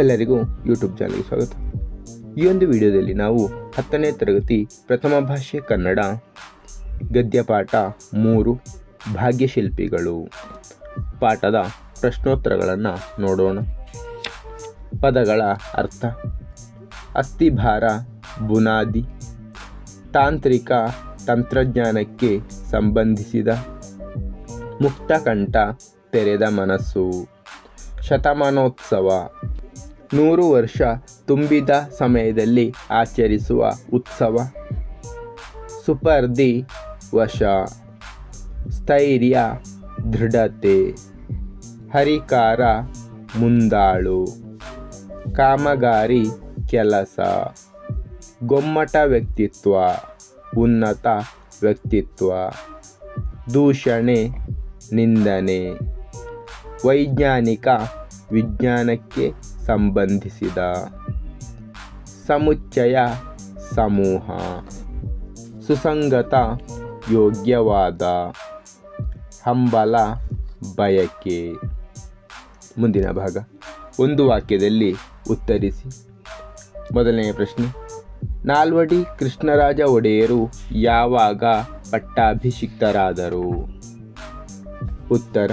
ಎಲ್ಲರಿಗೂ ಯೂಟ್ಯೂಬ್ ಚಾನಲ್ಗೆ ಸ್ವಾಗತ. ಈ ಒಂದು ವಿಡಿಯೋದಲ್ಲಿ ನಾವು 10ನೇ ತರಗತಿ ಪ್ರಥಮ ಭಾಷೆ ಕನ್ನಡ ಗದ್ಯಪಾಠ 3 ಭಾಗ್ಯಶಿಲ್ಪಿಗಳು ಪಾಠದ ಪ್ರಶ್ನೋತ್ತರಗಳನ್ನು ನೋಡೋಣ. ಪದಗಳ ಅರ್ಥ: ಅಸ್ಥಿಭಾರ ಬುನಾದಿ, ತಾಂತ್ರಿಕ ತಂತ್ರಜ್ಞಾನಕ್ಕೆ ಸಂಬಂಧಿಸಿದ, ಮುಕ್ತಕಂಠ ತೆರೆದ ಮನಸ್ಸು, ಶತಮಾನೋತ್ಸವ, 100 ವರ್ಷ ತುಂಬಿದ ಸಮಯದಲ್ಲಿ ಆಚರಿಸುವ ಉತ್ಸವ, ಸುಪರ್ದಿ ವಶ, ಸ್ಥೈರ್ಯ ದೃಢತೆ, ಹರಿಕಾರ ಮುಂದಾಳು, ಕಾಮಗಾರಿ ಕೆಲಸ, ಗೊಮ್ಮಟ ವ್ಯಕ್ತಿತ್ವ ಉನ್ನತ ವ್ಯಕ್ತಿತ್ವ, ದೂಷಣೆ ನಿಂದನೆ, ವೈಜ್ಞಾನಿಕ ವಿಜ್ಞಾನಕ್ಕೆ ಸಂಬಂಧಿಸಿದ, ಸಮುಚ್ಚಯ ಸಮೂಹ, ಸುಸಂಗತ ಯೋಗ್ಯವಾದ, ಹಂಬಲ ಬಯಕೆ. ಮುಂದಿನ ಭಾಗ: ಒಂದು ವಾಕ್ಯದಲ್ಲಿ ಉತ್ತರಿಸಿ. ಮೊದಲನೆಯ ಪ್ರಶ್ನೆ: ನಾಲ್ವಡಿ ಕೃಷ್ಣರಾಜ ಒಡೆಯರು ಯಾವಾಗ ಪಟ್ಟಾಭಿಷಿಕ್ತರಾದರು? ಉತ್ತರ: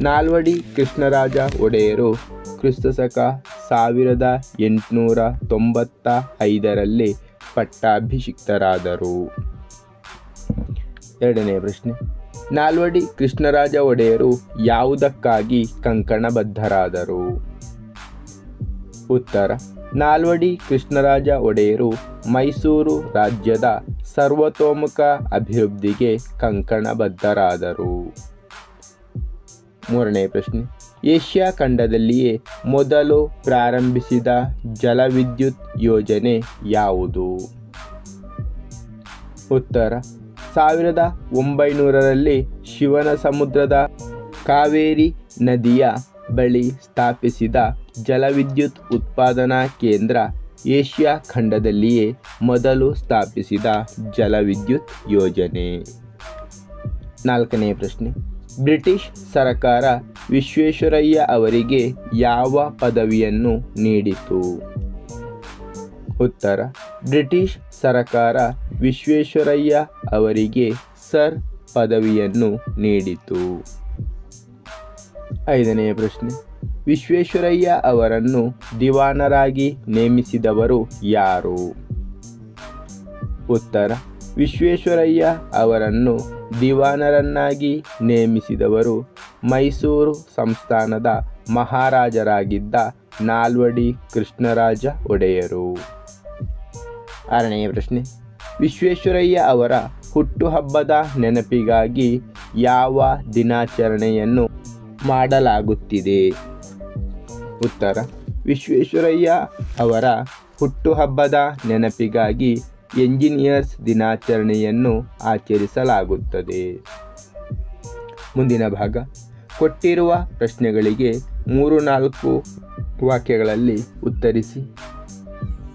ನಾಲ್ವಡಿ ಕೃಷ್ಣರಾಜ ಒಡೆಯರು ಕ್ರಿಸ್ತಶಕ 1895ರಲ್ಲಿ ಪಟ್ಟಾಭಿಷಿಕ್ತರಾದರು. ಎರಡನೆಯ ಪ್ರಶ್ನೆ: ನಾಲ್ವಡಿ ಕೃಷ್ಣರಾಜ ಒಡೆಯರು ಯಾವುದಕ್ಕಾಗಿ ಕಂಕಣಬದ್ಧರಾದರು? ಉತ್ತರ: ನಾಲ್ವಡಿ ಕೃಷ್ಣರಾಜ ಒಡೆಯರು ಮೈಸೂರು ರಾಜ್ಯದ ಸರ್ವತೋಮುಖ ಅಭಿವೃದ್ಧಿಗೆ ಕಂಕಣಬದ್ಧರಾದರು. ಮೂರನೇ ಪ್ರಶ್ನೆ: ಏಷ್ಯಾ ಖಂಡದಲ್ಲಿಯೇ ಮೊದಲು ಪ್ರಾರಂಭಿಸಿದ ಜಲವಿದ್ಯುತ್ ಯೋಜನೆ ಯಾವುದು? ಉತ್ತರ: 1900ರಲ್ಲಿ ಶಿವನಸಮುದ್ರದ ಕಾವೇರಿ ನದಿಯ ಬಳಿ ಸ್ಥಾಪಿಸಿದ ಜಲವಿದ್ಯುತ್ ಉತ್ಪಾದನಾ ಕೇಂದ್ರ ಏಷ್ಯಾ ಖಂಡದಲ್ಲಿಯೇ ಮೊದಲು ಸ್ಥಾಪಿಸಿದ ಜಲವಿದ್ಯುತ್ ಯೋಜನೆ. ನಾಲ್ಕನೇ ಪ್ರಶ್ನೆ: ಬ್ರಿಟಿಷ್ ಸರಕಾರ ವಿಶ್ವೇಶ್ವರಯ್ಯ ಅವರಿಗೆ ಯಾವ ಪದವಿಯನ್ನು ನೀಡಿತು? ಉತ್ತರ: ಬ್ರಿಟಿಷ್ ಸರಕಾರ ವಿಶ್ವೇಶ್ವರಯ್ಯ ಅವರಿಗೆ ಸರ್ ಪದವಿಯನ್ನು ನೀಡಿತು. ಐದನೆಯ ಪ್ರಶ್ನೆ: ವಿಶ್ವೇಶ್ವರಯ್ಯ ಅವರನ್ನು ದಿವಾನರಾಗಿ ನೇಮಿಸಿದವರು ಯಾರು? ಉತ್ತರ: ವಿಶ್ವೇಶ್ವರಯ್ಯ ಅವರನ್ನು ದಿವಾನರನ್ನಾಗಿ ನೇಮಿಸಿದವರು ಮೈಸೂರು ಸಂಸ್ಥಾನದ ಮಹಾರಾಜರಾಗಿದ್ದ ನಾಲ್ವಡಿ ಕೃಷ್ಣರಾಜ ಒಡೆಯರು. ಆರನೆಯ ಪ್ರಶ್ನೆ: ವಿಶ್ವೇಶ್ವರಯ್ಯ ಅವರ ಹುಟ್ಟುಹಬ್ಬದ ನೆನಪಿಗಾಗಿ ಯಾವ ದಿನಾಚರಣೆಯನ್ನು ಮಾಡಲಾಗುತ್ತಿದೆ? ಉತ್ತರ: ವಿಶ್ವೇಶ್ವರಯ್ಯ ಅವರ ಹುಟ್ಟುಹಬ್ಬದ ನೆನಪಿಗಾಗಿ ಎಂಜಿನಿಯರ್ಸ್ ದಿನಾಚರಣೆಯನ್ನು ಆಚರಿಸಲಾಗುತ್ತದೆ. ಮುಂದಿನ ಭಾಗ: ಕೊಟ್ಟಿರುವ ಪ್ರಶ್ನೆಗಳಿಗೆ 3-4 ವಾಕ್ಯಗಳಲ್ಲಿ ಉತ್ತರಿಸಿ.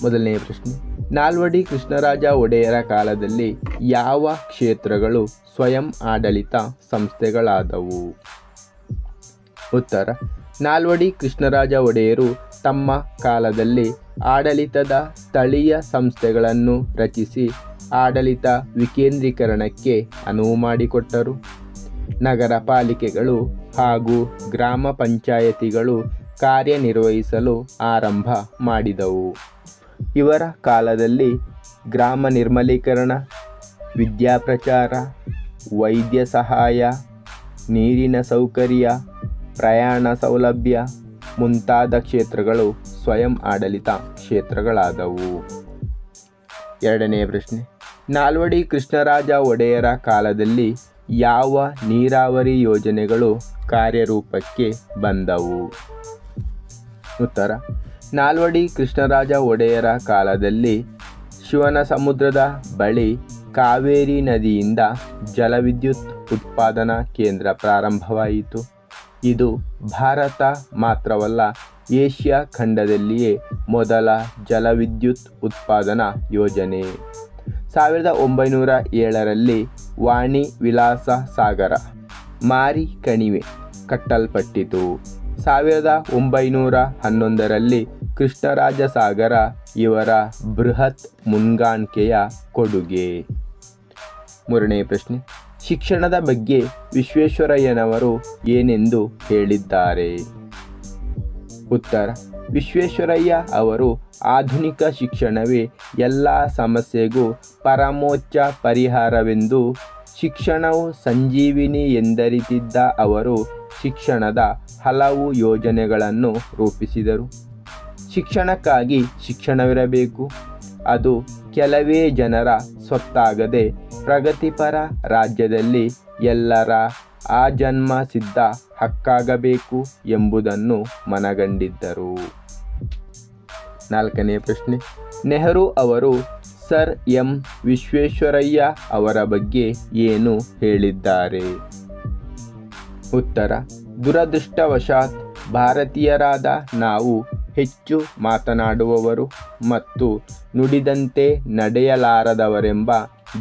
ಮೊದಲನೆಯ ಪ್ರಶ್ನೆ: ನಾಲ್ವಡಿ ಕೃಷ್ಣರಾಜ ಒಡೆಯರ ಕಾಲದಲ್ಲಿ ಯಾವ ಕ್ಷೇತ್ರಗಳು ಸ್ವಯಂ ಆಡಳಿತ ಸಂಸ್ಥೆಗಳಾದವು? ಉತ್ತರ: ನಾಲ್ವಡಿ ಕೃಷ್ಣರಾಜ ಒಡೆಯರು ತಮ್ಮ ಕಾಲದಲ್ಲಿ ಆಡಳಿತದ ಸ್ಥಳೀಯ ಸಂಸ್ಥೆಗಳನ್ನು ರಚಿಸಿ ಆಡಳಿತ ವಿಕೇಂದ್ರೀಕರಣಕ್ಕೆ ಅನುವು ಮಾಡಿಕೊಟ್ಟರು. ನಗರ ಪಾಲಿಕೆಗಳು ಹಾಗೂ ಗ್ರಾಮ ಪಂಚಾಯತಿಗಳು ಕಾರ್ಯನಿರ್ವಹಿಸಲು ಆರಂಭ ಮಾಡಿದವು. ಇವರ ಕಾಲದಲ್ಲಿ ಗ್ರಾಮ ನಿರ್ಮಲೀಕರಣ, ವಿದ್ಯಾಪ್ರಚಾರ, ವೈದ್ಯ ಸಹಾಯ, ನೀರಿನ ಸೌಕರ್ಯ, ಪ್ರಯಾಣ ಸೌಲಭ್ಯ ಮುಂತಾದ ಕ್ಷೇತ್ರಗಳು ಸ್ವಯಂ ಆಡಳಿತ ಕ್ಷೇತ್ರಗಳಾದವು. ಎರಡನೆಯ ಪ್ರಶ್ನೆ: ನಾಲ್ವಡಿ ಕೃಷ್ಣರಾಜ ಒಡೆಯರ ಕಾಲದಲ್ಲಿ ಯಾವ ನೀರಾವರಿ ಯೋಜನೆಗಳು ಕಾರ್ಯರೂಪಕ್ಕೆ ಬಂದವು? ಉತ್ತರ: ನಾಲ್ವಡಿ ಕೃಷ್ಣರಾಜ ಒಡೆಯರ ಕಾಲದಲ್ಲಿ ಶಿವನಸಮುದ್ರದ ಬಳಿ ಕಾವೇರಿ ನದಿಯಿಂದ ಜಲವಿದ್ಯುತ್ ಉತ್ಪಾದನಾ ಕೇಂದ್ರ ಪ್ರಾರಂಭವಾಯಿತು. ಇದು ಭಾರತ ಮಾತ್ರವಲ್ಲ, ಏಷ್ಯಾ ಖಂಡದಲ್ಲಿಯೇ ಮೊದಲ ಜಲವಿದ್ಯುತ್ ಉತ್ಪಾದನಾ ಯೋಜನೆ. 1907ರಲ್ಲಿ ವಾಣಿ ವಿಲಾಸ ಸಾಗರ ಮಾರಿ ಕಣಿವೆ ಕಟ್ಟಲ್ಪಟ್ಟಿತು. 1911ರಲ್ಲಿ ಕೃಷ್ಣರಾಜ ಸಾಗರ ಇವರ ಬೃಹತ್ ಮುನ್ಗಾಣಿಕೆಯ ಕೊಡುಗೆ. ಮೂರನೇ ಪ್ರಶ್ನೆ, ಶಿಕ್ಷಣದ ಬಗ್ಗೆ ವಿಶ್ವೇಶ್ವರಯ್ಯನವರು ಏನೆಂದು ಹೇಳಿದ್ದಾರೆ? ಉತ್ತರ, ವಿಶ್ವೇಶ್ವರಯ್ಯ ಅವರು ಆಧುನಿಕ ಶಿಕ್ಷಣವೇ ಎಲ್ಲ ಸಮಸ್ಯೆಗೂ ಪರಮೋಚ್ಚ ಪರಿಹಾರವೆಂದು, ಶಿಕ್ಷಣವು ಸಂಜೀವಿನಿ ಎಂದರಿತಿದ್ದ ಅವರು ಶಿಕ್ಷಣದ ಹಲವು ಯೋಜನೆಗಳನ್ನು ರೂಪಿಸಿದರು. ಶಿಕ್ಷಣಕ್ಕಾಗಿ ಶಿಕ್ಷಣವಿರಬೇಕು, ಅದು ಕೆಲವೇ ಜನರ ಸ್ವತ್ತಾಗದೆ ಪ್ರಗತಿಪರ ರಾಜ್ಯದಲ್ಲಿ ಎಲ್ಲರ ಆಜನ್ಮ ಸಿದ್ಧ ಹಕ್ಕಾಗಬೇಕು ಎಂಬುದನ್ನು ಮನಗಂಡಿದ್ದರು. ನಾಲ್ಕನೇ ಪ್ರಶ್ನೆ, ನೆಹರು ಅವರು ಸರ್ ಎಂ ವಿಶ್ವೇಶ್ವರಯ್ಯ ಅವರ ಬಗ್ಗೆ ಏನು ಹೇಳಿದ್ದಾರೆ? ಉತ್ತರ, ದುರದೃಷ್ಟವಶಾತ್ ಭಾರತೀಯರಾದ ನಾವು ಹೆಚ್ಚು ಮಾತನಾಡುವವರು ಮತ್ತು ನುಡಿದಂತೆ ನಡೆಯಲಾರದವರೆಂಬ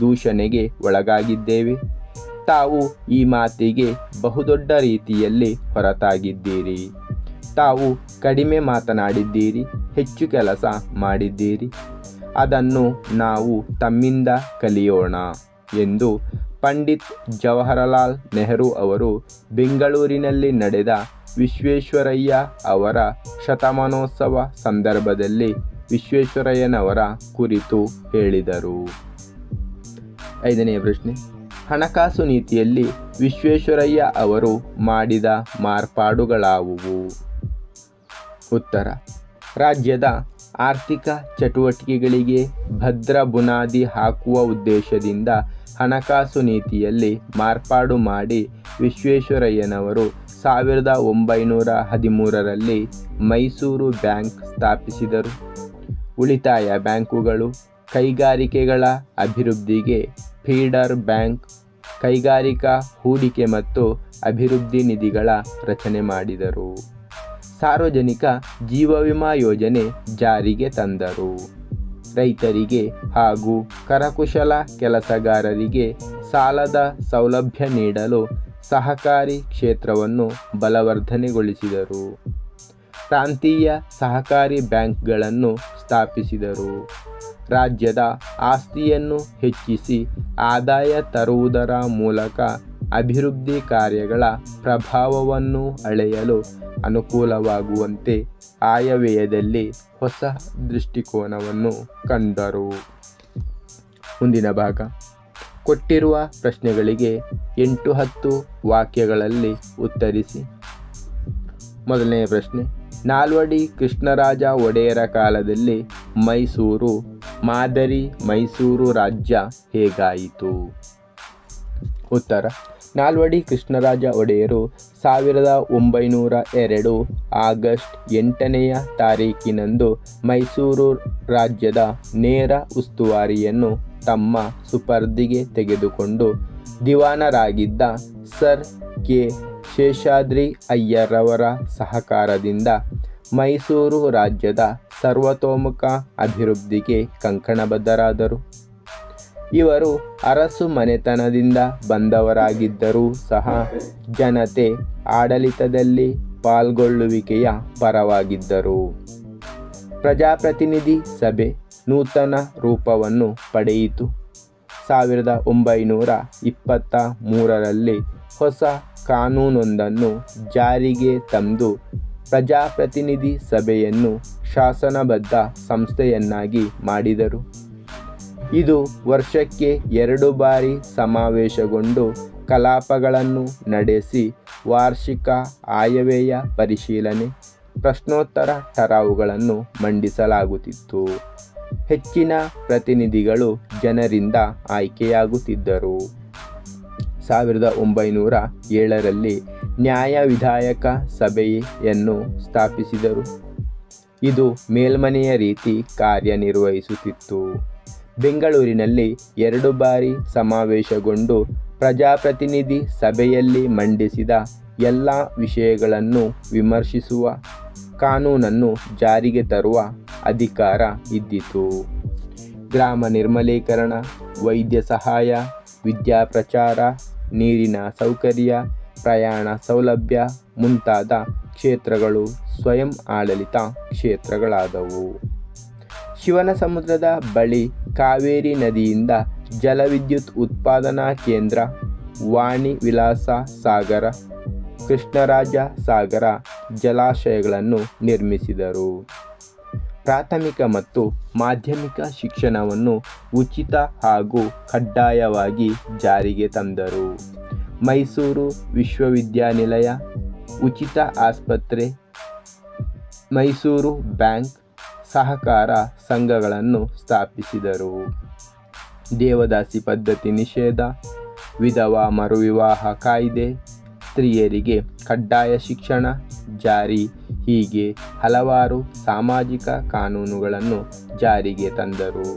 ದೂಷಣೆಗೆ ಒಳಗಾಗಿದ್ದೇವೆ. ತಾವು ಈ ಮಾತಿಗೆ ಬಹುದೊಡ್ಡ ರೀತಿಯಲ್ಲಿ ಹೊರತಾಗಿದ್ದೀರಿ. ತಾವು ಕಡಿಮೆ ಮಾತನಾಡಿದ್ದೀರಿ, ಹೆಚ್ಚು ಕೆಲಸ ಮಾಡಿದ್ದೀರಿ. ಅದನ್ನು ನಾವು ತಮ್ಮಿಂದ ಕಲಿಯೋಣ ಎಂದು ಪಂಡಿತ್ ಜವಾಹರಲಾಲ್ ನೆಹರು ಅವರು ಬೆಂಗಳೂರಿನಲ್ಲಿ ನಡೆದ ವಿಶ್ವೇಶ್ವರಯ್ಯ ಅವರ ಶತಮಾನೋತ್ಸವ ಸಂದರ್ಭದಲ್ಲಿ ವಿಶ್ವೇಶ್ವರಯ್ಯನವರ ಕುರಿತು ಹೇಳಿದರು. ಐದನೇ ಪ್ರಶ್ನೆ, ಹಣಕಾಸು ನೀತಿಯಲ್ಲಿ ವಿಶ್ವೇಶ್ವರಯ್ಯ ಅವರು ಮಾಡಿದ ಮಾರ್ಪಾಡುಗಳಾವುವು? ಉತ್ತರ, ರಾಜ್ಯದ ಆರ್ಥಿಕ ಚಟುವಟಿಕೆಗಳಿಗೆ ಭದ್ರ ಬುನಾದಿ ಹಾಕುವ ಉದ್ದೇಶದಿಂದ ಹಣಕಾಸು ನೀತಿಯಲ್ಲಿ ಮಾರ್ಪಾಡು ಮಾಡಿ ವಿಶ್ವೇಶ್ವರಯ್ಯನವರು 1913ರಲ್ಲಿ ಮೈಸೂರು ಬ್ಯಾಂಕ್ ಸ್ಥಾಪಿಸಿದರು. ಉಳಿತಾಯ ಬ್ಯಾಂಕುಗಳು, ಕೈಗಾರಿಕೆಗಳ ಅಭಿವೃದ್ಧಿಗೆ ಫೀಡರ್ ಬ್ಯಾಂಕ್, ಕೈಗಾರಿಕಾ ಹೂಡಿಕೆ ಮತ್ತು ಅಭಿವೃದ್ಧಿ ನಿಧಿಗಳ ರಚನೆ ಮಾಡಿದರು. ಸಾರ್ವಜನಿಕ ಜೀವ ವಿಮಾ ಯೋಜನೆ ಜಾರಿಗೆ ತಂದರು. ರೈತರಿಗೆ ಹಾಗೂ ಕರಕುಶಲ ಕೆಲಸಗಾರರಿಗೆ ಸಾಲದ ಸೌಲಭ್ಯ ನೀಡಲು ಸಹಕಾರಿ ಕ್ಷೇತ್ರವನ್ನು ಬಲವರ್ಧನೆಗೊಳಿಸಿದರು. ಪ್ರಾಂತೀಯ ಸಹಕಾರಿ ಬ್ಯಾಂಕ್ಗಳನ್ನು ಸ್ಥಾಪಿಸಿದರು. ರಾಜ್ಯದ ಆಸ್ತಿಯನ್ನು ಹೆಚ್ಚಿಸಿ ಆದಾಯ ತರುವುದರ ಮೂಲಕ ಅಭಿವೃದ್ಧಿ ಕಾರ್ಯಗಳ ಪ್ರಭಾವವನ್ನು ಅಳೆಯಲು ಅನುಕೂಲವಾಗುವಂತೆ ಆಯವ್ಯಯದಲ್ಲಿ ಹೊಸ ದೃಷ್ಟಿಕೋನವನ್ನು ಕಂಡರು. ಮುಂದಿನ ಭಾಗ, ಕೊಟ್ಟಿರುವ ಪ್ರಶ್ನೆಗಳಿಗೆ 8-10 ವಾಕ್ಯಗಳಲ್ಲಿ ಉತ್ತರಿಸಿ. ಮೊದಲನೆಯ ಪ್ರಶ್ನೆ, ನಾಲ್ವಡಿ ಕೃಷ್ಣರಾಜ ಒಡೆಯರ ಕಾಲದಲ್ಲಿ ಮೈಸೂರು ಮಾದರಿ ಮೈಸೂರು ರಾಜ್ಯ ಹೇಗಾಯಿತು? ಉತ್ತರ, ನಾಲ್ವಡಿ ಕೃಷ್ಣರಾಜ ಒಡೆಯರು 1902 ಆಗಸ್ಟ್ 8ನೆಯ ತಾರೀಕಿನಂದು ಮೈಸೂರು ರಾಜ್ಯದ ನೇರ ಉಸ್ತುವಾರಿಯನ್ನು ತಮ್ಮ ಸುಪರ್ದಿಗೆ ತೆಗೆದುಕೊಂಡು ದಿವಾನರಾಗಿದ್ದ ಸರ್ ಕೆ ಶೇಷಾದ್ರಿ ಅಯ್ಯರವರ ಸಹಕಾರದಿಂದ ಮೈಸೂರು ರಾಜ್ಯದ ಸರ್ವತೋಮುಖ ಅಭಿವೃದ್ಧಿಗೆ ಕಂಕಣಬದ್ಧರಾದರು. ಇವರು ಅರಸು ಮನೆತನದಿಂದ ಬಂದವರಾಗಿದ್ದರೂ ಸಹ ಜನತೆ ಆಡಳಿತದಲ್ಲಿ ಪಾಲ್ಗೊಳ್ಳುವಿಕೆಯ ಪರವಾಗಿದ್ದರು. ಪ್ರಜಾಪ್ರತಿನಿಧಿ ಸಭೆ ನೂತನ ರೂಪವನ್ನು ಪಡೆಯಿತು. 1923ರಲ್ಲಿ ಹೊಸ ಕಾನೂನೊಂದನ್ನು ಜಾರಿಗೆ ತಂದು ಪ್ರಜಾಪ್ರತಿನಿಧಿ ಸಭೆಯನ್ನು ಶಾಸನಬದ್ಧ ಸಂಸ್ಥೆಯನ್ನಾಗಿ ಮಾಡಿದರು. ಇದು ವರ್ಷಕ್ಕೆ 2 ಬಾರಿ ಸಮಾವೇಶಗೊಂಡು ಕಲಾಪಗಳನ್ನು ನಡೆಸಿ ವಾರ್ಷಿಕ ಆಯವ್ಯಯ ಪರಿಶೀಲನೆ, ಪ್ರಶ್ನೋತ್ತರ ಠರಾವುಗಳನ್ನು ಮಂಡಿಸಲಾಗುತ್ತಿತ್ತು. ಹೆಚ್ಚಿನ ಪ್ರತಿನಿಧಿಗಳು ಜನರಿಂದ ಆಯ್ಕೆಯಾಗುತ್ತಿದ್ದರು. 1907ರಲ್ಲಿ ನ್ಯಾಯ ವಿಧಾಯಕ ಸಭೆಯನ್ನು ಸ್ಥಾಪಿಸಿದರು. ಇದು ಮೇಲ್ಮನೆಯ ರೀತಿ ಕಾರ್ಯನಿರ್ವಹಿಸುತ್ತಿತ್ತು. ಬೆಂಗಳೂರಿನಲ್ಲಿ 2 ಬಾರಿ ಸಮಾವೇಶಗೊಂಡು ಪ್ರಜಾಪ್ರತಿನಿಧಿ ಸಭೆಯಲ್ಲಿ ಮಂಡಿಸಿದ ಎಲ್ಲ ವಿಷಯಗಳನ್ನು ವಿಮರ್ಶಿಸುವ, ಕಾನೂನನ್ನು ಜಾರಿಗೆ ತರುವ ಅಧಿಕಾರ ಇದ್ದಿತು. ಗ್ರಾಮ ನಿರ್ಮಲೀಕರಣ, ವೈದ್ಯ ಸಹಾಯ, ವಿದ್ಯಾ ಪ್ರಚಾರ, ನೀರಿನ ಸೌಕರ್ಯ, ಪ್ರಯಾಣ ಸೌಲಭ್ಯ ಮುಂತಾದ ಕ್ಷೇತ್ರಗಳು ಸ್ವಯಂ ಆಡಳಿತ ಕ್ಷೇತ್ರಗಳಾದವು. ಶಿವನಸಮುದ್ರದ ಬಳಿ ಕಾವೇರಿ ನದಿಯಿಂದ ಜಲವಿದ್ಯುತ್ ಉತ್ಪಾದನಾ ಕೇಂದ್ರ, ವಾಣಿ ವಿಲಾಸ ಸಾಗರ, ಕೃಷ್ಣರಾಜ ಸಾಗರ ಜಲಾಶಯಗಳನ್ನು ನಿರ್ಮಿಸಿದರು. ಪ್ರಾಥಮಿಕ ಮತ್ತು ಮಾಧ್ಯಮಿಕ ಶಿಕ್ಷಣವನ್ನು ಉಚಿತ ಹಾಗೂ ಕಡ್ಡಾಯವಾಗಿ ಜಾರಿಗೆ ತಂದರು. ಮೈಸೂರು ವಿಶ್ವವಿದ್ಯಾನಿಲಯ, ಉಚಿತ ಆಸ್ಪತ್ರೆ, ಮೈಸೂರು ಬ್ಯಾಂಕ್, ಸಹಕಾರ ಸಂಘಗಳನ್ನು ಸ್ಥಾಪಿಸಿದರು. ದೇವದಾಸಿ ಪದ್ಧತಿ ನಿಷೇಧ, ವಿಧವಾ ಮರುವಿವಾಹ ಕಾಯ್ದೆ, ಸ್ತ್ರೀಯರಿಗೆ ಕಡ್ಡಾಯ ಶಿಕ್ಷಣ ಜಾರಿ ಹೀಗೆ ಹಲವಾರು ಸಾಮಾಜಿಕ ಕಾನೂನುಗಳನ್ನು ಜಾರಿಗೆ ತಂದರು.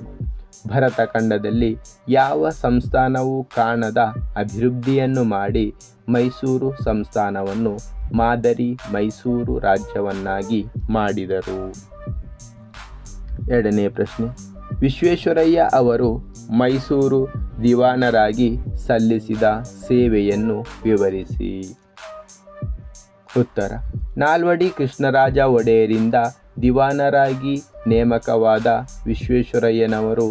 ಭರತಖಂಡದಲ್ಲಿ ಯಾವ ಸಂಸ್ಥಾನವೂ ಕಾಣದ ಅಭಿವೃದ್ಧಿಯನ್ನು ಮಾಡಿ ಮೈಸೂರು ಸಂಸ್ಥಾನವನ್ನು ಮಾದರಿ ಮೈಸೂರು ರಾಜ್ಯವನ್ನಾಗಿ ಮಾಡಿದರು. ಎರಡನೇ ಪ್ರಶ್ನೆ, ವಿಶ್ವೇಶ್ವರಯ್ಯ ಅವರು ಮೈಸೂರು ದಿವಾನರಾಗಿ ಸಲ್ಲಿಸಿದ ಸೇವೆಯನ್ನು ವಿವರಿಸಿ. ಉತ್ತರ, ನಾಲ್ವಡಿ ಕೃಷ್ಣರಾಜ ಒಡೆಯರಿಂದ ದಿವಾನರಾಗಿ ನೇಮಕವಾದ ವಿಶ್ವೇಶ್ವರಯ್ಯನವರು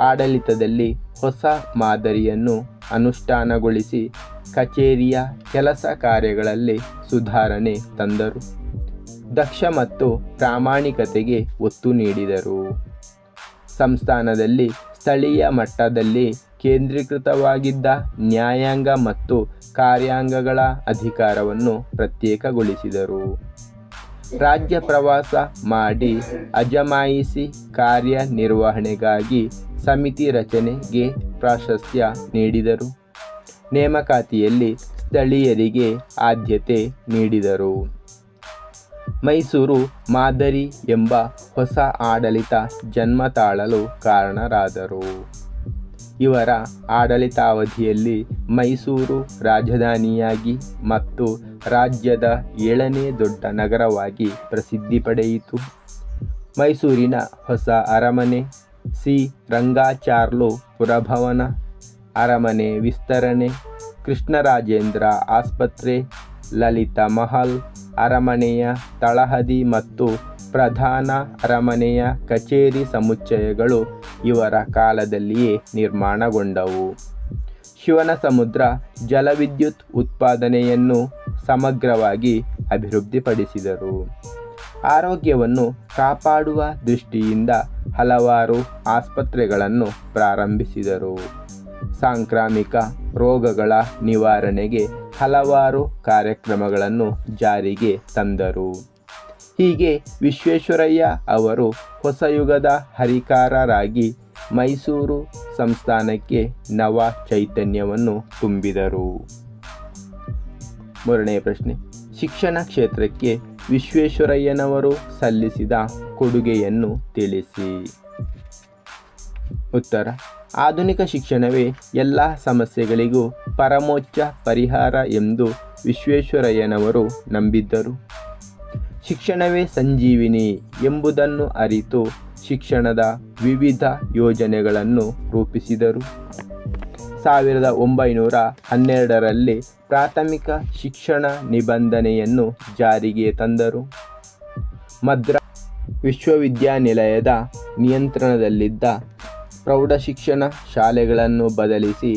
ಆಡಳಿತದಲ್ಲಿ ಹೊಸ ಮಾದರಿಯನ್ನು ಅನುಷ್ಠಾನಗೊಳಿಸಿ ಕಚೇರಿಯ ಕೆಲಸ ಕಾರ್ಯಗಳಲ್ಲಿ ಸುಧಾರಣೆ ತಂದರು. ದಕ್ಷ ಮತ್ತು ಪ್ರಾಮಾಣಿಕತೆಗೆ ಒತ್ತು ನೀಡಿದರು. ಸಂಸ್ಥಾನದಲ್ಲಿ ಸ್ಥಳೀಯ ಮಟ್ಟದಲ್ಲಿ ಕೇಂದ್ರೀಕೃತವಾಗಿದ್ದ ನ್ಯಾಯಾಂಗ ಮತ್ತು ಕಾರ್ಯಾಂಗಗಳ ಅಧಿಕಾರವನ್ನು ಪ್ರತ್ಯೇಕಗೊಳಿಸಿದರು. ರಾಜ್ಯ ಪ್ರವಾಸ ಮಾಡಿ ಅಜಮಾಯಿಸಿ ಕಾರ್ಯನಿರ್ವಹಣೆಗಾಗಿ ಸಮಿತಿ ರಚನೆಗೆ ಪ್ರಾಶಸ್ತ್ಯ ನೀಡಿದರು. ನೇಮಕಾತಿಯಲ್ಲಿ ಸ್ಥಳೀಯರಿಗೆ ಆದ್ಯತೆ ನೀಡಿದರು. ಮೈಸೂರು ಮಾದರಿ ಎಂಬ ಹೊಸ ಆಡಳಿತ ಜನ್ಮ ತಾಳಲು ಕಾರಣರಾದರು. ಇವರ ಆಡಳಿತಾವಧಿಯಲ್ಲಿ ಮೈಸೂರು ರಾಜಧಾನಿಯಾಗಿ ಮತ್ತು ರಾಜ್ಯದ 7ನೇ ದೊಡ್ಡ ನಗರವಾಗಿ ಪ್ರಸಿದ್ಧಿ ಪಡೆಯಿತು. ಮೈಸೂರಿನ ಹೊಸ ಅರಮನೆ, ಸಿ ರಂಗಾಚಾರ್ಲು ಪುರಭವನ, ಅರಮನೆ ವಿಸ್ತರಣೆ, ಕೃಷ್ಣರಾಜೇಂದ್ರ ಆಸ್ಪತ್ರೆ, ಲಲಿತ ಮಹಲ್, ಅರಮನೆಯ ತಳಹದಿ ಮತ್ತು ಪ್ರಧಾನ ಅರಮನೆಯ ಕಚೇರಿ ಸಮುಚ್ಚಯಗಳು ಇವರ ಕಾಲದಲ್ಲಿಯೇ ನಿರ್ಮಾಣಗೊಂಡವು. ಶಿವನಸಮುದ್ರ ಜಲವಿದ್ಯುತ್ ಉತ್ಪಾದನೆಯನ್ನು ಸಮಗ್ರವಾಗಿ ಅಭಿವೃದ್ಧಿಪಡಿಸಿದರು. ಆರೋಗ್ಯವನ್ನು ಕಾಪಾಡುವ ದೃಷ್ಟಿಯಿಂದ ಹಲವಾರು ಆಸ್ಪತ್ರೆಗಳನ್ನು ಪ್ರಾರಂಭಿಸಿದರು. ಸಾಂಕ್ರಾಮಿಕ ರೋಗಗಳ ನಿವಾರಣೆಗೆ ಹಲವಾರು ಕಾರ್ಯಕ್ರಮಗಳನ್ನು ಜಾರಿಗೆ ತಂದರು. ಹೀಗೆ ವಿಶ್ವೇಶ್ವರಯ್ಯ ಅವರು ಹೊಸಯುಗದ ಹರಿಕಾರರಾಗಿ ಮೈಸೂರು ಸಂಸ್ಥಾನಕ್ಕೆ ನವ ಚೈತನ್ಯವನ್ನು ತುಂಬಿದರು. ಮೂರನೇ ಪ್ರಶ್ನೆ, ಶಿಕ್ಷಣ ಕ್ಷೇತ್ರಕ್ಕೆ ವಿಶ್ವೇಶ್ವರಯ್ಯನವರು ಸಲ್ಲಿಸಿದ ಕೊಡುಗೆಯನ್ನು ತಿಳಿಸಿ. ಉತ್ತರ, ಆಧುನಿಕ ಶಿಕ್ಷಣವೇ ಎಲ್ಲ ಸಮಸ್ಯೆಗಳಿಗೂ ಪರಮೋಚ್ಚ ಪರಿಹಾರ ಎಂದು ವಿಶ್ವೇಶ್ವರಯ್ಯನವರು ನಂಬಿದ್ದರು. ಶಿಕ್ಷಣವೇ ಸಂಜೀವಿನಿ ಎಂಬುದನ್ನು ಅರಿತು ಶಿಕ್ಷಣದ ವಿವಿಧ ಯೋಜನೆಗಳನ್ನು ರೂಪಿಸಿದರು. 1912ರಲ್ಲಿ ಪ್ರಾಥಮಿಕ ಶಿಕ್ಷಣ ನಿಬಂಧನೆಯನ್ನು ಜಾರಿಗೆ ತಂದರು. ಮದ್ರಾಸ್ ವಿಶ್ವವಿದ್ಯಾನಿಲಯದ ನಿಯಂತ್ರಣದಲ್ಲಿದ್ದ ಪ್ರೌಢಶಿಕ್ಷಣ ಶಾಲೆಗಳನ್ನು ಬದಲಿಸಿ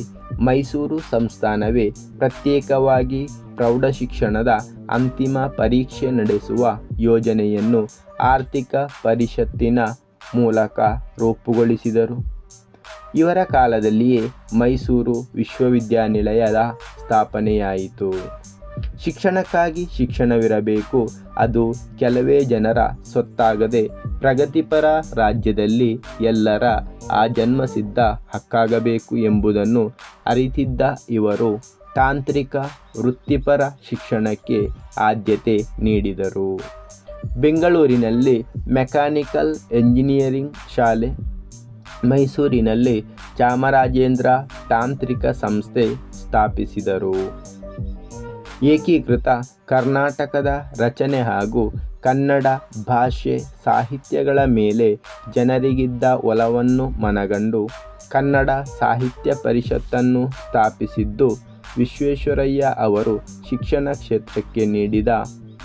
ಮೈಸೂರು ಸಂಸ್ಥಾನವೇ ಪ್ರತ್ಯೇಕವಾಗಿ ಪ್ರೌಢಶಿಕ್ಷಣದ ಅಂತಿಮ ಪರೀಕ್ಷೆ ನಡೆಸುವ ಯೋಜನೆಯನ್ನು ಆರ್ಥಿಕ ಪರಿಷತ್ತಿನ ಮೂಲಕ ರೂಪುಗೊಳಿಸಿದರು. ಇವರ ಕಾಲದಲ್ಲಿಯೇ ಮೈಸೂರು ವಿಶ್ವವಿದ್ಯಾನಿಲಯದ ಸ್ಥಾಪನೆಯಾಯಿತು. ಶಿಕ್ಷಣಕ್ಕಾಗಿ ಶಿಕ್ಷಣವಿರಬೇಕು, ಅದು ಕೆಲವೇ ಜನರ ಸ್ವತ್ತಾಗದೆ ಪ್ರಗತಿಪರ ರಾಜ್ಯದಲ್ಲಿ ಎಲ್ಲರ ಆಜನ್ಮಸಿದ್ಧ ಹಕ್ಕಾಗಬೇಕು ಎಂಬುದನ್ನು ಅರಿತಿದ್ದ ಇವರು ತಾಂತ್ರಿಕ ವೃತ್ತಿಪರ ಶಿಕ್ಷಣಕ್ಕೆ ಆದ್ಯತೆ ನೀಡಿದರು. ಬೆಂಗಳೂರಿನಲ್ಲಿ ಮೆಕ್ಯಾನಿಕಲ್ ಎಂಜಿನಿಯರಿಂಗ್ ಶಾಲೆ, ಮೈಸೂರಿನಲ್ಲಿ ಚಾಮರಾಜೇಂದ್ರ ತಾಂತ್ರಿಕ ಸಂಸ್ಥೆ ಸ್ಥಾಪಿಸಿದರು. ಏಕೀಕೃತ ಕರ್ನಾಟಕದ ರಚನೆ ಹಾಗೂ ಕನ್ನಡ ಭಾಷೆ ಸಾಹಿತ್ಯಗಳ ಮೇಲೆ ಜನರಿಗಿದ್ದ ಒಲವನ್ನು ಮನಗಂಡು ಕನ್ನಡ ಸಾಹಿತ್ಯ ಪರಿಷತ್ತನ್ನು ಸ್ಥಾಪಿಸಿದ್ದು ವಿಶ್ವೇಶ್ವರಯ್ಯ ಅವರು ಶಿಕ್ಷಣ ಕ್ಷೇತ್ರಕ್ಕೆ ನೀಡಿದ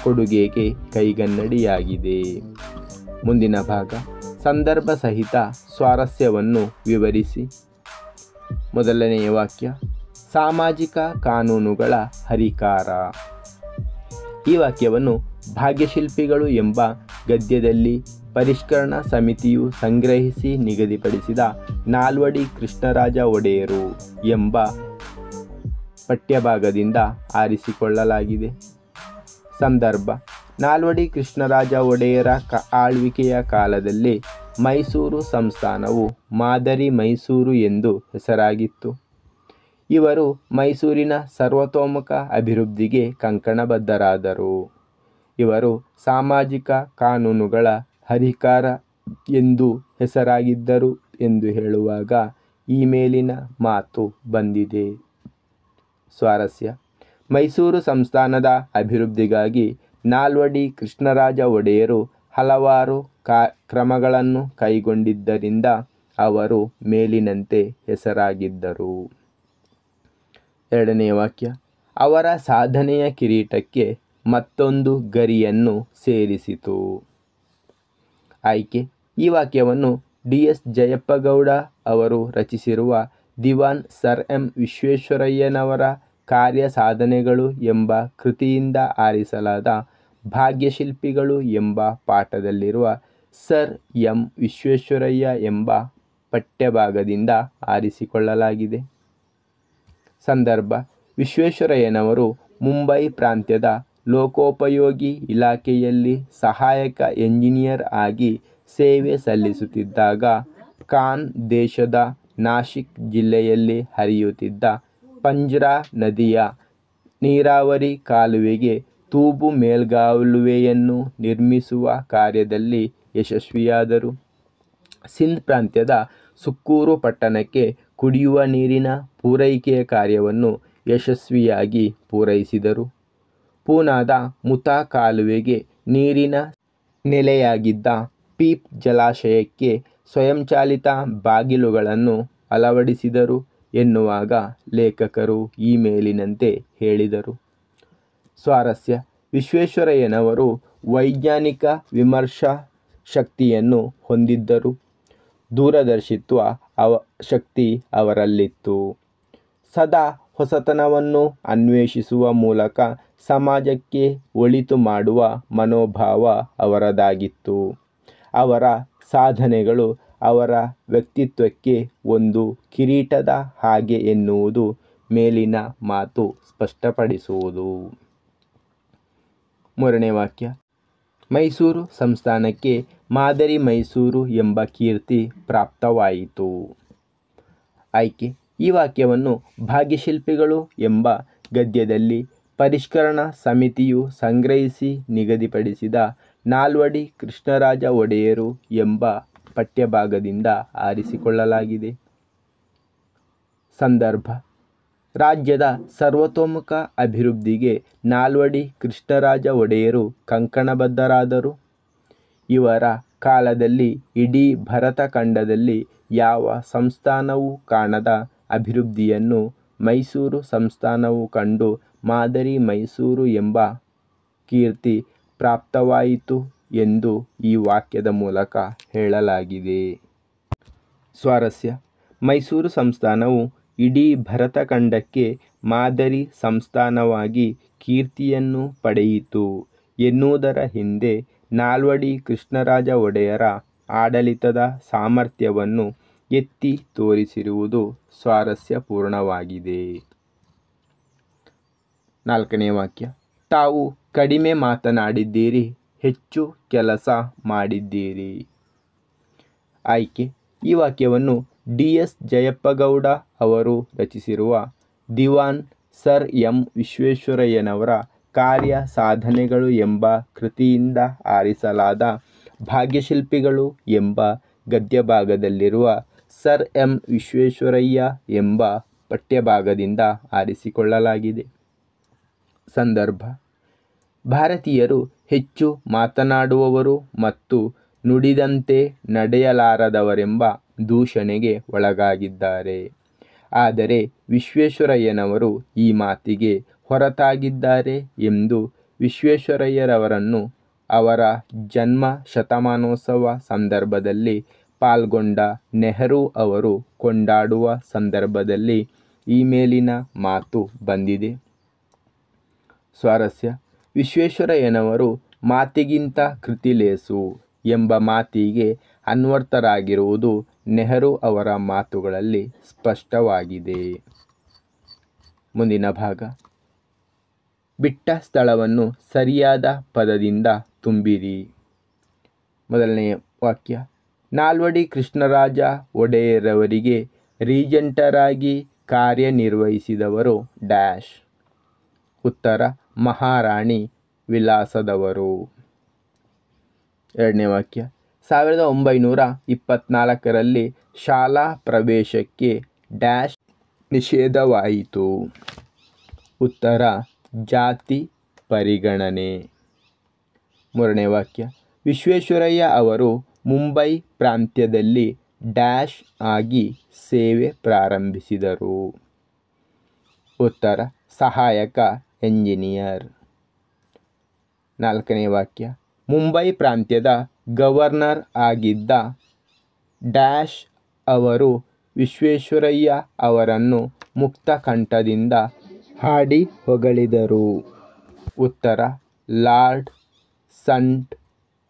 ಕೊಡುಗೆಗೆ ಕೈಗನ್ನಡಿಯಾಗಿದೆ. ಮುಂದಿನ ಭಾಗ ಸಂದರ್ಭ ಸಹಿತ ಸ್ವಾರಸ್ಯವನ್ನು ವಿವರಿಸಿ. ಮೊದಲನೆಯ ವಾಕ್ಯ, ಸಾಮಾಜಿಕ ಕಾನೂನುಗಳ ಹರಿಕಾರ. ಈ ವಾಕ್ಯವನ್ನು ಭಾಗ್ಯಶಿಲ್ಪಿಗಳು ಎಂಬ ಗದ್ಯದಲ್ಲಿ ಪರಿಷ್ಕರಣಾ ಸಮಿತಿಯು ಸಂಗ್ರಹಿಸಿ ನಿಗದಿಪಡಿಸಿದ ನಾಲ್ವಡಿ ಕೃಷ್ಣರಾಜ ಒಡೆಯರು ಎಂಬ ಪಠ್ಯಭಾಗದಿಂದ ಆರಿಸಿಕೊಳ್ಳಲಾಗಿದೆ. ಸಂದರ್ಭ: ನಾಲ್ವಡಿ ಕೃಷ್ಣರಾಜ ಒಡೆಯರ ಆಳ್ವಿಕೆಯ ಕಾಲದಲ್ಲಿ ಮೈಸೂರು ಸಂಸ್ಥಾನವು ಮಾದರಿ ಮೈಸೂರು ಎಂದು ಹೆಸರಾಗಿತ್ತು. ಇವರು ಮೈಸೂರಿನ ಸರ್ವತೋಮುಖ ಅಭಿವೃದ್ಧಿಗೆ ಕಂಕಣಬದ್ಧರಾದರು. ಇವರು ಸಾಮಾಜಿಕ ಕಾನೂನುಗಳ ಹರಿಕಾರ ಎಂದು ಹೆಸರಾಗಿದ್ದರು ಎಂದು ಹೇಳುವಾಗ ಈ ಮೇಲಿನ ಮಾತು ಬಂದಿದೆ. ಸ್ವಾರಸ್ಯ: ಮೈಸೂರು ಸಂಸ್ಥಾನದ ಅಭಿವೃದ್ಧಿಗಾಗಿ ನಾಲ್ವಡಿ ಕೃಷ್ಣರಾಜ ಒಡೆಯರು ಹಲವಾರು ಕ್ರಮಗಳನ್ನು ಕೈಗೊಂಡಿದ್ದರಿಂದ ಅವರು ಮೇಲಿನಂತೆ ಹೆಸರಾಗಿದ್ದರು. ಎರಡನೆಯ ವಾಕ್ಯ, ಅವರ ಸಾಧನೆಯ ಕಿರೀಟಕ್ಕೆ ಮತ್ತೊಂದು ಗರಿಯನ್ನು ಸೇರಿಸಿತು. ಆಯ್ಕೆ: ಈ ವಾಕ್ಯವನ್ನು ಡಿ.ಎಸ್. ಜಯಪ್ಪಗೌಡ ಅವರು ರಚಿಸಿರುವ ದಿವಾನ್ ಸರ್ ಎಂ ವಿಶ್ವೇಶ್ವರಯ್ಯನವರ ಕಾರ್ಯ ಸಾಧನೆಗಳು ಎಂಬ ಕೃತಿಯಿಂದ ಆರಿಸಲಾದ ಭಾಗ್ಯಶಿಲ್ಪಿಗಳು ಎಂಬ ಪಾಠದಲ್ಲಿರುವ ಸರ್ ಎಂ ವಿಶ್ವೇಶ್ವರಯ್ಯ ಎಂಬ ಪಠ್ಯಭಾಗದಿಂದ ಆರಿಸಿಕೊಳ್ಳಲಾಗಿದೆ. ಸಂದರ್ಭ: ವಿಶ್ವೇಶ್ವರಯ್ಯನವರು ಮುಂಬೈ ಪ್ರಾಂತ್ಯದ ಲೋಕೋಪಯೋಗಿ ಇಲಾಖೆಯಲ್ಲಿ ಸಹಾಯಕ ಎಂಜಿನಿಯರ್ ಆಗಿ ಸೇವೆ ಸಲ್ಲಿಸುತ್ತಿದ್ದಾಗ ಖಾನ್ ದೇಶದ ನಾಶಿಕ್ ಜಿಲ್ಲೆಯಲ್ಲಿ ಹರಿಯುತ್ತಿದ್ದ ಪಂಜ್ರಾ ನದಿಯ ನೀರಾವರಿ ಕಾಲುವೆಗೆ ತೂಬು ಮೇಲ್ಗಾಲುವೆಯನ್ನು ನಿರ್ಮಿಸುವ ಕಾರ್ಯದಲ್ಲಿ ಯಶಸ್ವಿಯಾದರು. ಸಿಂಧ್ ಪ್ರಾಂತ್ಯದ ಸುಕ್ಕೂರು ಪಟ್ಟಣಕ್ಕೆ ಕುಡಿಯುವ ನೀರಿನ ಪೂರೈಕೆಯ ಕಾರ್ಯವನ್ನು ಯಶಸ್ವಿಯಾಗಿ ಪೂರೈಸಿದರು. ಪೂನಾದ ಮುತಾ ಕಾಲುವೆಗೆ ನೀರಿನ ನೆಲೆಯಾಗಿದ್ದ ಪೀಪ್ ಜಲಾಶಯಕ್ಕೆ ಸ್ವಯಂಚಾಲಿತ ಬಾಗಿಲುಗಳನ್ನು ಅಳವಡಿಸಿದರು ಎನ್ನುವಾಗ ಲೇಖಕರು ಈ ಮೇಲಿನಂತೆ ಹೇಳಿದರು. ಸ್ವಾರಸ್ಯ: ವಿಶ್ವೇಶ್ವರಯ್ಯನವರು ವೈಜ್ಞಾನಿಕ ವಿಮರ್ಶಾ ಶಕ್ತಿಯನ್ನು ಹೊಂದಿದ್ದರು. ದೂರದರ್ಶಿತ್ವ ಶಕ್ತಿ ಅವರಲ್ಲಿತ್ತು. ಸದಾ ಹೊಸತನವನ್ನು ಅನ್ವೇಷಿಸುವ ಮೂಲಕ ಸಮಾಜಕ್ಕೆ ಒಳಿತು ಮಾಡುವ ಮನೋಭಾವ ಅವರದಾಗಿತ್ತು. ಅವರ ಸಾಧನೆಗಳು ಅವರ ವ್ಯಕ್ತಿತ್ವಕ್ಕೆ ಒಂದು ಕಿರೀಟದ ಹಾಗೆ ಎನ್ನುವುದು ಮೇಲಿನ ಮಾತು ಸ್ಪಷ್ಟಪಡಿಸುವುದು. ಮೂರನೇ ವಾಕ್ಯ, ಮೈಸೂರು ಸಂಸ್ಥಾನಕ್ಕೆ ಮಾದರಿ ಮೈಸೂರು ಎಂಬ ಕೀರ್ತಿ ಪ್ರಾಪ್ತವಾಯಿತು. ಆಯ್ಕೆ: ಈ ವಾಕ್ಯವನ್ನು ಭಾಗ್ಯಶಿಲ್ಪಿಗಳು ಎಂಬ ಗದ್ಯದಲ್ಲಿ ಪರಿಷ್ಕರಣಾ ಸಮಿತಿಯು ಸಂಗ್ರಹಿಸಿ ನಿಗದಿಪಡಿಸಿದ ನಾಲ್ವಡಿ ಕೃಷ್ಣರಾಜ ಒಡೆಯರು ಎಂಬ ಪಠ್ಯಭಾಗದಿಂದ ಆರಿಸಿಕೊಳ್ಳಲಾಗಿದೆ. ಸಂದರ್ಭ: ರಾಜ್ಯದ ಸರ್ವತೋಮುಖ ಅಭಿವೃದ್ಧಿಗೆ ನಾಲ್ವಡಿ ಕೃಷ್ಣರಾಜ ಒಡೆಯರು ಕಂಕಣಬದ್ಧರಾದರು. ಇವರ ಕಾಲದಲ್ಲಿ ಇಡೀ ಭರತ ಖಂಡದಲ್ಲಿ ಯಾವ ಸಂಸ್ಥಾನವೂ ಕಾಣದ ಅಭಿವೃದ್ಧಿಯನ್ನು ಮೈಸೂರು ಸಂಸ್ಥಾನವು ಕಂಡು ಮಾದರಿ ಮೈಸೂರು ಎಂಬ ಕೀರ್ತಿ ಪ್ರಾಪ್ತವಾಯಿತು ಎಂದು ಈ ವಾಕ್ಯದ ಮೂಲಕ ಹೇಳಲಾಗಿದೆ. ಸ್ವಾರಸ್ಯ: ಮೈಸೂರು ಸಂಸ್ಥಾನವು ಇಡೀ ಭರತ ಖಂಡಕ್ಕೆ ಮಾದರಿ ಸಂಸ್ಥಾನವಾಗಿ ಕೀರ್ತಿಯನ್ನು ಪಡೆಯಿತು ಎನ್ನುವುದರ ಹಿಂದೆ ನಾಲ್ವಡಿ ಕೃಷ್ಣರಾಜ ಒಡೆಯರ ಆಡಳಿತದ ಸಾಮರ್ಥ್ಯವನ್ನು ಎತ್ತಿ ತೋರಿಸಿರುವುದು ಸ್ವಾರಸ್ಯಪೂರ್ಣವಾಗಿದೆ. ನಾಲ್ಕನೇ ವಾಕ್ಯ, ತಾವು ಕಡಿಮೆ ಮಾತನಾಡಿದ್ದೀರಿ, ಹೆಚ್ಚು ಕೆಲಸ ಮಾಡಿದ್ದೀರಿ. ಆಯ್ಕೆ: ಈ ವಾಕ್ಯವನ್ನು ಡಿ.ಎಸ್. ಜಯಪ್ಪಗೌಡ ಅವರು ರಚಿಸಿರುವ ದಿವಾನ್ ಸರ್ ಎಂ ವಿಶ್ವೇಶ್ವರಯ್ಯನವರ ಕಾರ್ಯ ಸಾಧನೆಗಳು ಎಂಬ ಕೃತಿಯಿಂದ ಆರಿಸಲಾದ ಭಾಗ್ಯಶಿಲ್ಪಿಗಳು ಎಂಬ ಗದ್ಯಭಾಗದಲ್ಲಿರುವ ಸರ್ ಎಂ ವಿಶ್ವೇಶ್ವರಯ್ಯ ಎಂಬ ಪಠ್ಯಭಾಗದಿಂದ ಆರಿಸಿಕೊಳ್ಳಲಾಗಿದೆ. ಸಂದರ್ಭ: ಭಾರತೀಯರು ಹೆಚ್ಚು ಮಾತನಾಡುವವರು ಮತ್ತು ನುಡಿದಂತೆ ನಡೆಯಲಾರದವರೆಂಬ ದೂಷಣೆಗೆ ಒಳಗಾಗಿದ್ದಾರೆ. ಆದರೆ ವಿಶ್ವೇಶ್ವರಯ್ಯನವರು ಈ ಮಾತಿಗೆ ಹೊರತಾಗಿದ್ದಾರೆ ಎಂದು ವಿಶ್ವೇಶ್ವರಯ್ಯರವರನ್ನು ಅವರ ಜನ್ಮ ಶತಮಾನೋತ್ಸವ ಸಂದರ್ಭದಲ್ಲಿ ಪಾಲ್ಗೊಂಡ ನೆಹರು ಅವರು ಕೊಂಡಾಡುವ ಸಂದರ್ಭದಲ್ಲಿ ಈ ಮೇಲಿನ ಮಾತು ಬಂದಿದೆ. ಸ್ವಾರಸ್ಯ: ವಿಶ್ವೇಶ್ವರಯ್ಯನವರು ಮಾತಿಗಿಂತ ಕೃತಿ ಲೇಸು ಎಂಬ ಮಾತಿಗೆ ಅನ್ವರ್ಥರಾಗಿರುವುದು ನೆಹರು ಅವರ ಮಾತುಗಳಲ್ಲಿ ಸ್ಪಷ್ಟವಾಗಿದೆ. ಮುಂದಿನ ಭಾಗ: ಬಿಟ್ಟ ಸ್ಥಳವನ್ನು ಸರಿಯಾದ ಪದದಿಂದ ತುಂಬಿರಿ. ಮೊದಲನೆಯ ವಾಕ್ಯ: ನಾಲ್ವಡಿ ಕೃಷ್ಣರಾಜ ಒಡೆಯರವರಿಗೆ ರೀಜೆಂಟರಾಗಿ ಕಾರ್ಯನಿರ್ವಹಿಸಿದವರು ಡ್ಯಾಶ್. ಉತ್ತರ: ಮಹಾರಾಣಿ ವಿಲಾಸದವರು. ಎರಡನೇ ವಾಕ್ಯ: 1924ರಲ್ಲಿ ಶಾಲಾ ಪ್ರವೇಶಕ್ಕೆ ಡ್ಯಾಶ್ ನಿಷೇಧವಾಯಿತು. ಉತ್ತರ: ಜಾತಿ ಪರಿಗಣನೆ. ಮೂರನೇ ವಾಕ್ಯ: ವಿಶ್ವೇಶ್ವರಯ್ಯ ಅವರು ಮುಂಬೈ ಪ್ರಾಂತ್ಯದಲ್ಲಿ ಡ್ಯಾಶ್ ಆಗಿ ಸೇವೆ ಪ್ರಾರಂಭಿಸಿದರು. ಉತ್ತರ: ಸಹಾಯಕ ಎಂಜಿನಿಯರ್. ನಾಲ್ಕನೇ ವಾಕ್ಯ: ಮುಂಬೈ ಪ್ರಾಂತ್ಯದ ಗವರ್ನರ್ ಆಗಿದ್ದ ಡ್ಯಾಶ್ ಅವರು ವಿಶ್ವೇಶ್ವರಯ್ಯ ಅವರನ್ನು ಮುಕ್ತಕಂಠದಿಂದ ಹಾಡಿ ಹೊಗಳಿದರು. ಉತ್ತರ: ಲಾರ್ಡ್ ಸಂಡ್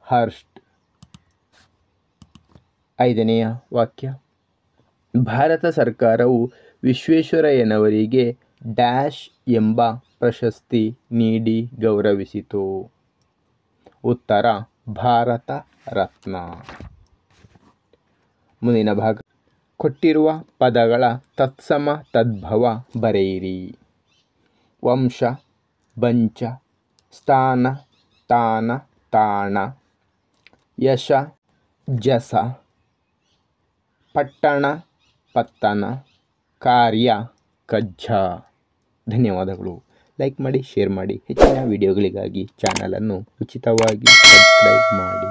ಹರ್ಸ್ಟ್. ಐದನೆಯ ವಾಕ್ಯ: ಭಾರತ ಸರ್ಕಾರವು ವಿಶ್ವೇಶ್ವರಯ್ಯನವರಿಗೆ ಡ್ಯಾಶ್ ಎಂಬ ಪ್ರಶಸ್ತಿ ನೀಡಿ ಗೌರವಿಸಿತು. ಉತ್ತರ: ಭಾರತ ರತ್ನ. ಮುಂದಿನ ಭಾಗ: ಕೊಟ್ಟಿರುವ ಪದಗಳ ತತ್ಸಮ ತದ್ಭವ ಬರೆಯಿರಿ. ವಂಶ, ಬಂಚ, ಸ್ಥಾನ, ತಾನ, ತಾಣ, ಯಶ, ಜಸ, ಪಟ್ಟಣ, ಪತ್ತನ, ಕಾರ್ಯ, ಕಜ್ಜ. ಧನ್ಯವಾದಗಳು. ಲೈಕ್ ಮಾಡಿ, ಶೇರ್ ಮಾಡಿ. ಹೆಚ್ಚಿನ ವಿಡಿಯೋಗಳಿಗಾಗಿ ಚಾನಲನ್ನು ಉಚಿತವಾಗಿ ಸಬ್ಸ್ಕ್ರೈಬ್ ಮಾಡಿ.